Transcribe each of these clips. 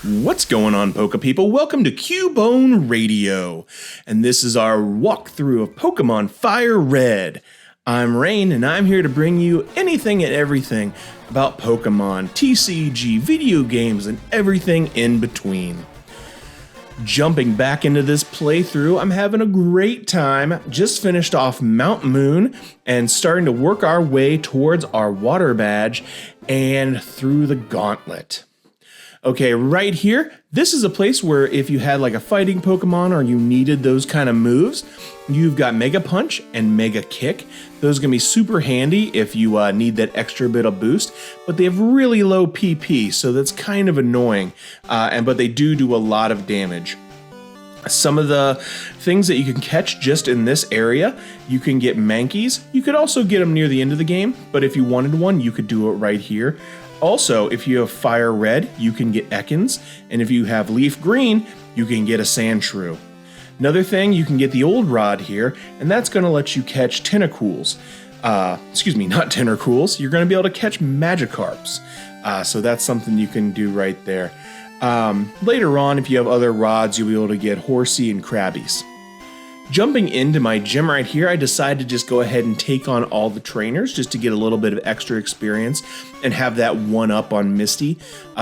What's going on, Poke People? Welcome to Cubone Radio, and this is our walkthrough of Pokemon Fire Red. I'm Rain, and I'm here to bring you anything and everything about Pokemon, TCG, video games, and everything in between. Jumping back into this playthrough, I'm having a great time. Just finished off Mount Moon and starting to work our way towards our water badge and through the gauntlet. Okay, right here, this is a place where if you had like a fighting Pokemon or you needed those kind of moves, you've got Mega Punch and Mega Kick. Those are going to be super handy if you need that extra bit of boost, but they have really low PP, so that's kind of annoying, but they do a lot of damage. Some of the things that you can catch just in this area, you can get Mankeys. You could also get them near the end of the game, but if you wanted one, you could do it right here. Also, if you have Fire Red, you can get Ekans, and if you have Leaf Green, you can get a Sandshrew. Another thing, you can get the Old Rod here, and that's going to let you catch Tentacools. Not Tentacools, you're going to be able to catch Magikarps. So that's something you can do right there. Later on, if you have other rods, you'll be able to get Horsey and Krabbies. Jumping into my gym right here, I decided to just go ahead and take on all the trainers just to get a little bit of extra experience and have that one up on Misty.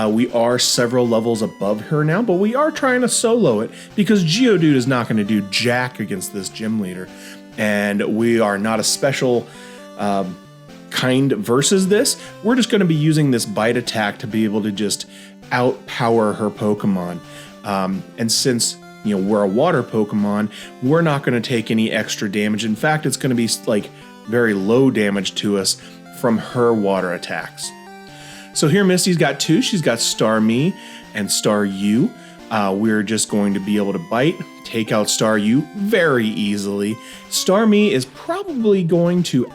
We are several levels above her now, but we are trying to solo it because Geodude is not going to do jack against this gym leader. And we are not a special kind versus this. We're just going to be using this bite attack to be able to just outpower her Pokemon. And since we're a water Pokemon, we're not going to take any extra damage. In fact, it's going to be like very low damage to us from her water attacks. So here Misty's got two. She's got Starmie and Staryu. We're just going to be able to bite, take out Staryu very easily. Starmie is probably going to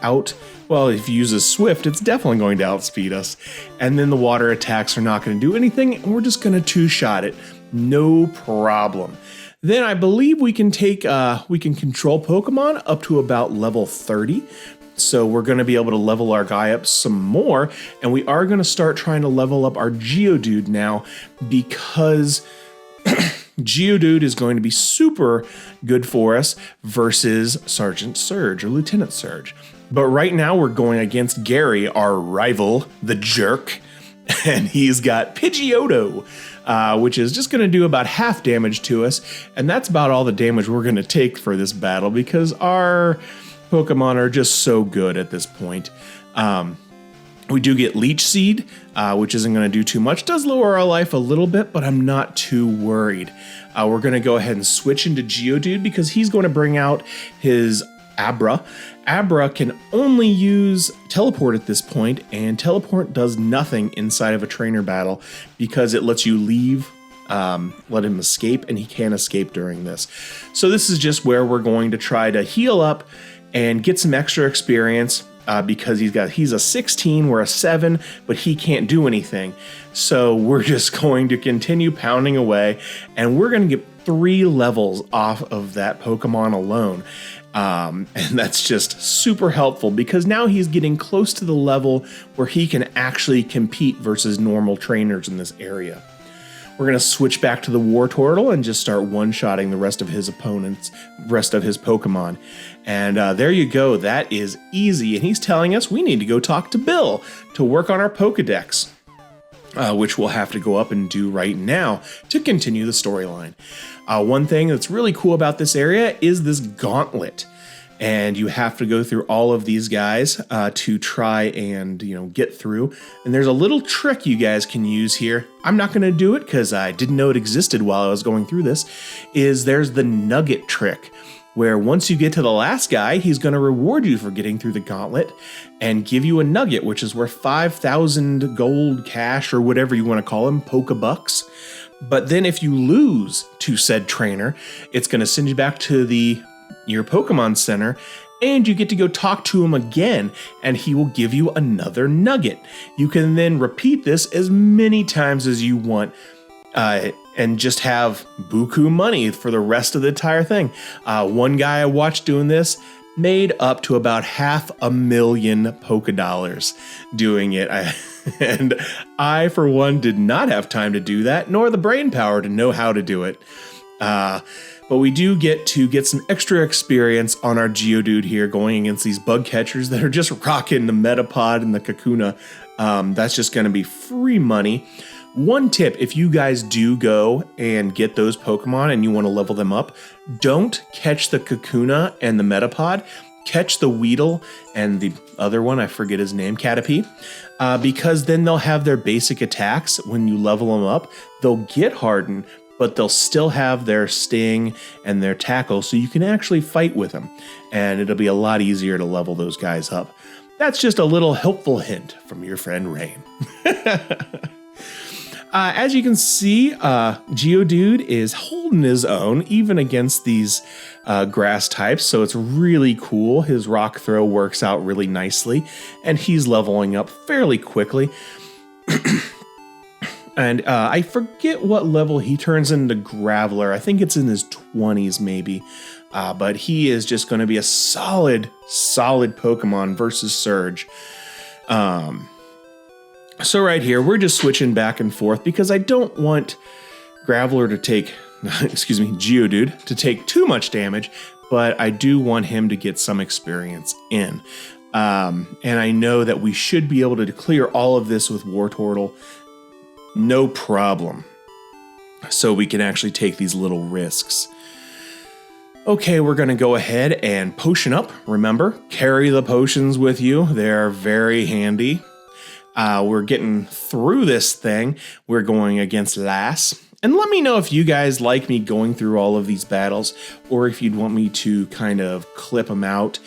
if you use a Swift, it's definitely going to outspeed us. And then the water attacks are not going to do anything, and we're just going to two-shot it. No problem. Then I believe we can control Pokemon up to about level 30. So we're going to be able to level our guy up some more, and we are going to start trying to level up our Geodude now because Geodude is going to be super good for us versus Sergeant Surge or Lieutenant Surge. But right now we're going against Gary, our rival, the jerk, and he's got Pidgeotto, which is just going to do about half damage to us, and that's about all the damage we're going to take for this battle because our Pokemon are just so good at this point. We do get Leech Seed, which isn't going to do too much. Does lower our life a little bit, but I'm not too worried. We're going to go ahead and switch into Geodude because he's going to bring out his Abra. Abra can only use Teleport at this point, and Teleport does nothing inside of a trainer battle because it lets you leave, let him escape, and he can't escape during this. So this is just where we're going to try to heal up and get some extra experience because he's a 16, we're a 7, but he can't do anything. So we're just going to continue pounding away, and we're going to get 3 levels off of that Pokemon alone. And that's just super helpful because now he's getting close to the level where he can actually compete versus normal trainers in this area. We're going to switch back to the Wartortle and just start one-shotting the rest of his Pokemon. And there you go. That is easy. And he's telling us we need to go talk to Bill to work on our Pokedex, which we'll have to go up and do right now to continue the storyline. One thing that's really cool about this area is this gauntlet. And you have to go through all of these guys to try and, get through. And there's a little trick you guys can use here. I'm not going to do it because I didn't know it existed while I was going through this. There's the nugget trick, where once you get to the last guy, he's going to reward you for getting through the gauntlet and give you a nugget, which is worth 5,000 gold, cash, or whatever you want to call them, Pokebucks. But then if you lose to said trainer, it's going to send you back to your Pokemon Center, and you get to go talk to him again, and he will give you another nugget. You can then repeat this as many times as you want, and just have buku money for the rest of the entire thing. One guy I watched doing this made up to about $500,000 Pokédollars doing it. And I, for one, did not have time to do that, nor the brain power to know how to do it. But we do get some extra experience on our Geodude here going against these bug catchers that are just rocking the Metapod and the Kakuna. That's just going to be free money. One tip, if you guys do go and get those Pokemon and you want to level them up, don't catch the Kakuna and the Metapod. Catch the Weedle and the other one, I forget his name, Caterpie, because then they'll have their basic attacks when you level them up. They'll get hardened, but they'll still have their sting and their tackle, so you can actually fight with them, and it'll be a lot easier to level those guys up. That's just a little helpful hint from your friend Rain. As you can see, Geodude is holding his own even against these grass types, so it's really cool. His rock throw works out really nicely, and he's leveling up fairly quickly. And I forget what level he turns into Graveler. I think it's in his 20s maybe. But he is just going to be a solid Pokemon versus Surge. So right here, we're just switching back and forth because I don't want Graveler to take, Geodude to take too much damage, but I do want him to get some experience in. And I know that we should be able to clear all of this with Wartortle, no problem. So we can actually take these little risks. Okay, we're going to go ahead and potion up. Remember, carry the potions with you. They're very handy. We're getting through this thing. We're going against Lass. And let me know if you guys like me going through all of these battles, or if you'd want me to kind of clip them out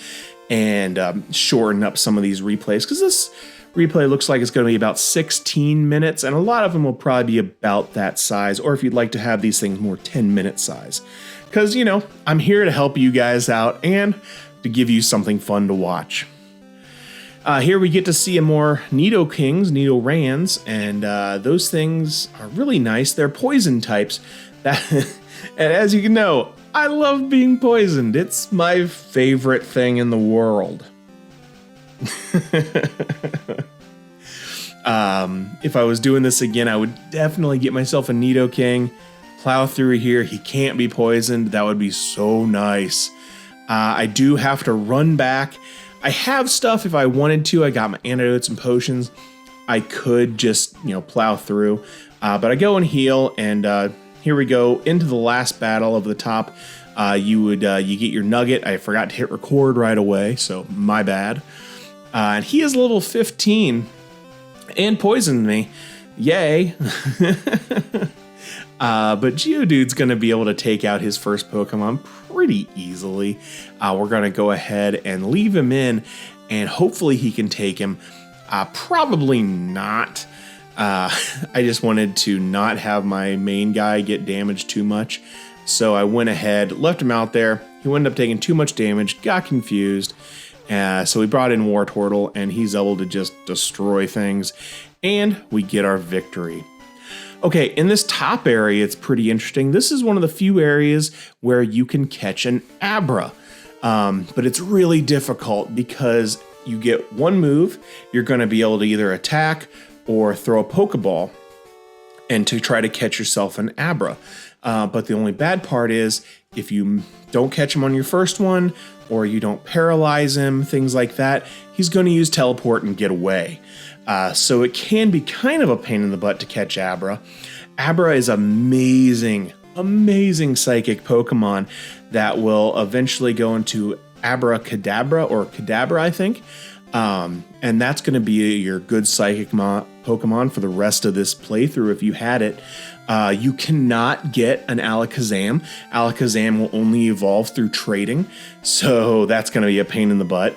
and shorten up some of these replays, because this replay looks like it's going to be about 16 minutes, and a lot of them will probably be about that size, or if you'd like to have these things more 10-minute size. Because, you know, I'm here to help you guys out and to give you something fun to watch. Here we get to see a more Nidokings, Nidorans, and those things are really nice. They're poison types. And as you can know, I love being poisoned. It's my favorite thing in the world. If I was doing this again, I would definitely get myself a Nidoking, plow through here. He can't be poisoned. That would be so nice. I do have to run back. I have stuff if I wanted to. I got my antidotes and potions. I could just, plow through. But I go and heal, and here we go into the last battle of the top. You get your nugget. I forgot to hit record right away, so my bad. And he is level 15 and poisoned me. Yay. But Geodude's going to be able to take out his first Pokemon pretty easily. We're going to go ahead and leave him in, and hopefully he can take him. Probably not. I just wanted to not have my main guy get damaged too much. So I went ahead, left him out there. He ended up taking too much damage, got confused. So we brought in Wartortle, and he's able to just destroy things. And we get our victory. Okay, in this top area, it's pretty interesting. This is one of the few areas where you can catch an Abra. But it's really difficult because you get one move, you're going to be able to either attack or throw a Pokeball and to try to catch yourself an Abra. But the only bad part is if you don't catch him on your first one, or you don't paralyze him, things like that, he's going to use Teleport and get away. So it can be kind of a pain in the butt to catch Abra. Abra is amazing psychic Pokemon that will eventually go into Abracadabra or Kadabra, I think. And that's going to be your good psychic Pokemon for the rest of this playthrough if you had it. You cannot get an Alakazam. Alakazam will only evolve through trading, so that's going to be a pain in the butt.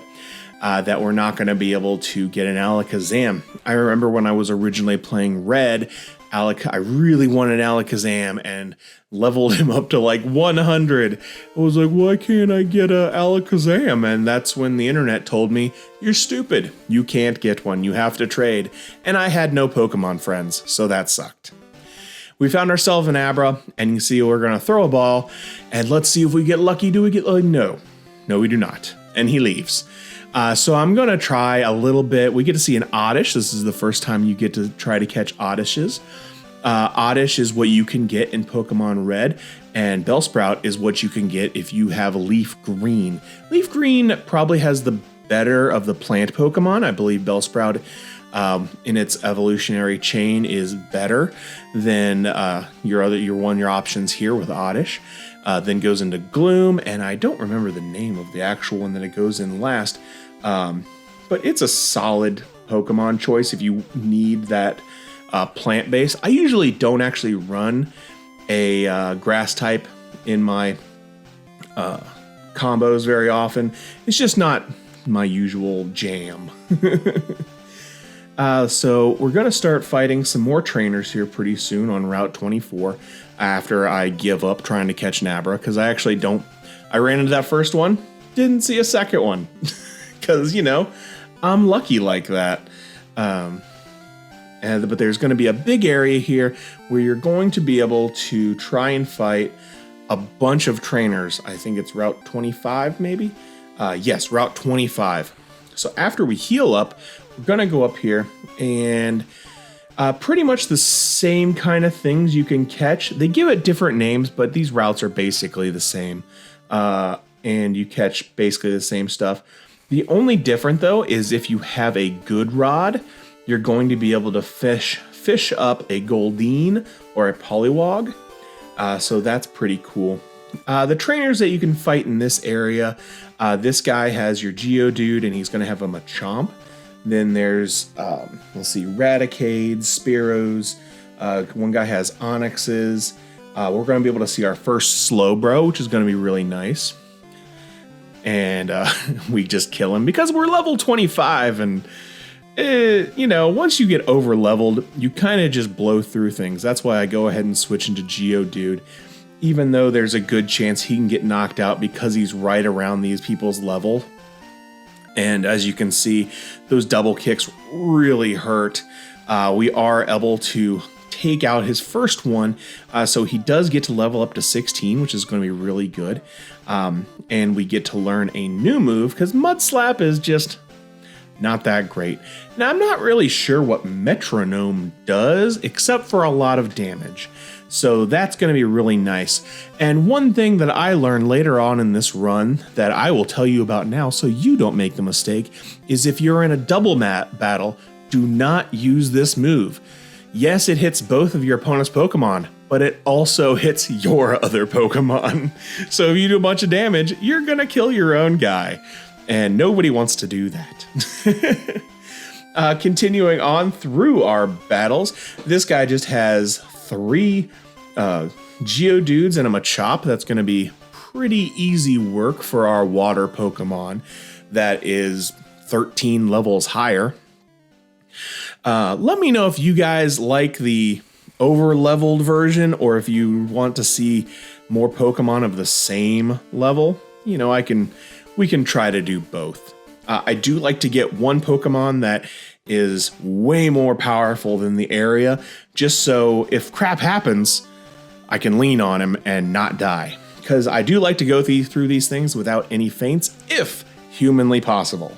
That we're not going to be able to get an Alakazam. I remember when I was originally playing Red, I really wanted Alakazam and leveled him up to like 100. I was like, why can't I get a Alakazam? And that's when the internet told me, you're stupid. You can't get one. You have to trade. And I had no Pokemon friends, so that sucked. We found ourselves an Abra, and you can see we're going to throw a ball, and let's see if we get lucky. Do we get lucky? No. No, we do not. and he leaves. So I'm going to try a little bit. We get to see an Oddish. This is the first time you get to try to catch Oddishes. Oddish is what you can get in Pokemon Red, and Bellsprout is what you can get if you have Leaf Green. Leaf Green probably has the better of the plant Pokemon. I believe Bellsprout in its evolutionary chain is better than your options here with Oddish. Then goes into Gloom, and I don't remember the name of the actual one that it goes in last. But it's a solid Pokemon choice if you need that plant base. I usually don't actually run a grass type in my combos very often. It's just not my usual jam. So we're going to start fighting some more trainers here pretty soon on Route 24 after I give up trying to catch Nabra, because I ran into that first one, didn't see a second one, because, I'm lucky like that. But there's going to be a big area here where you're going to be able to try and fight a bunch of trainers. I think it's Route 25, maybe? Yes, Route 25. So after we heal up, we're going to go up here and pretty much the same kind of things you can catch. They give it different names, but these routes are basically the same. And you catch basically the same stuff. The only different, though, is if you have a good rod, you're going to be able to fish up a Goldeen or a Poliwag. So that's pretty cool. The trainers that you can fight in this area, this guy has your Geodude, and he's going to have a Machamp. Then there's, let's see, Raticades, Spearows. One guy has Onyxes. We're going to be able to see our first Slowbro, which is going to be really nice. And we just kill him because we're level 25, and once you get over leveled, you kind of just blow through things. That's why I go ahead and switch into Geodude, even though there's a good chance he can get knocked out because he's right around these people's level. And as you can see, those double kicks really hurt. We are able to take out his first one, so he does get to level up to 16, which is going to be really good. And we get to learn a new move because Mud Slap is just not that great. Now, I'm not really sure what Metronome does, except for a lot of damage. So that's going to be really nice. And one thing that I learned later on in this run that I will tell you about now so you don't make the mistake is if you're in a double battle, do not use this move. Yes, it hits both of your opponent's Pokemon, but it also hits your other Pokemon. So if you do a bunch of damage, you're going to kill your own guy. And nobody wants to do that. Continuing on through our battles, this guy just has 3 Geodudes and a Machop. That's going to be pretty easy work for our water Pokemon that is 13 levels higher. Let me know if you guys like the over-leveled version or if you want to see more Pokemon of the same level. We can try to do both. I do like to get one Pokemon that is way more powerful than the area, just so if crap happens, I can lean on him and not die. Because I do like to go through these things without any feints, if humanly possible.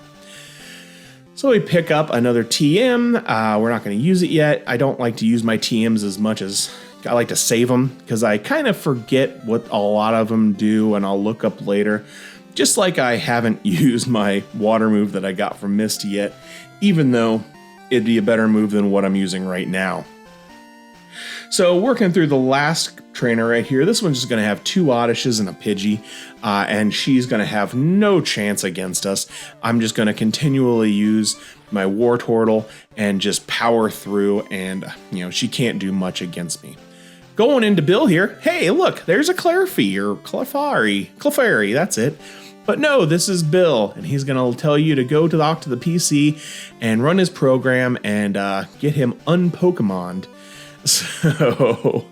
So we pick up another TM. We're not going to use it yet. I don't like to use my TMs as much as I like to save them, because I kind of forget what a lot of them do, and I'll look up later. Just like I haven't used my water move that I got from Misty yet, even though it'd be a better move than what I'm using right now. So working through the last trainer right here, this one's just going to have 2 Oddishes and a Pidgey, and she's going to have no chance against us. I'm just going to continually use my Wartortle and just power through, and she can't do much against me. Going into Bill here, hey, look, there's a Clefairy, or Clefairy, that's it. But no, this is Bill, and he's going to tell you to go talk to the PC and run his program and get him unpokemoned. So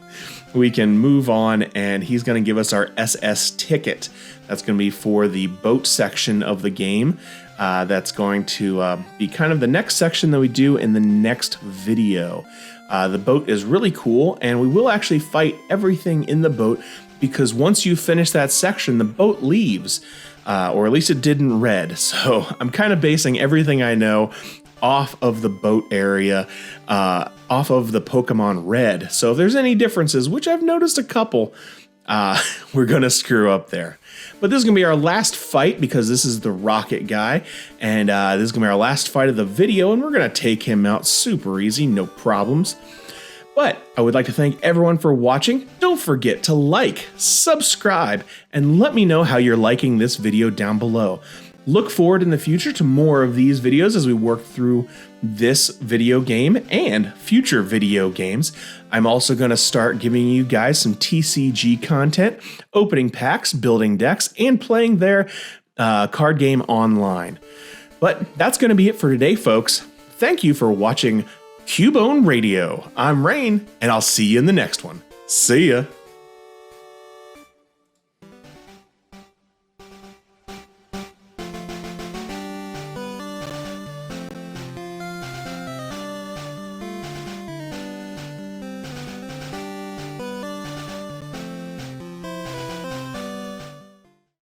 we can move on, and he's going to give us our SS ticket. That's going to be for the boat section of the game. That's going to be kind of the next section that we do in the next video. The boat is really cool, and we will actually fight everything in the boat, because once you finish that section, the boat leaves. or at least it did in red. So I'm kind of basing everything I know off of the boat area, off of the Pokemon Red. So if there's any differences, which I've noticed a couple, we're going to screw up there. But this is going to be our last fight because this is the Rocket guy. And this is going to be our last fight of the video, and we're going to take him out super easy, no problems. But I would like to thank everyone for watching. Don't forget to like, subscribe, and let me know how you're liking this video down below. Look forward in the future to more of these videos as we work through this video game and future video games. I'm also going to start giving you guys some TCG content, opening packs, building decks, and playing their card game online. But that's going to be it for today, folks. Thank you for watching Cubone Radio. I'm Rain, and I'll see you in the next one. See ya.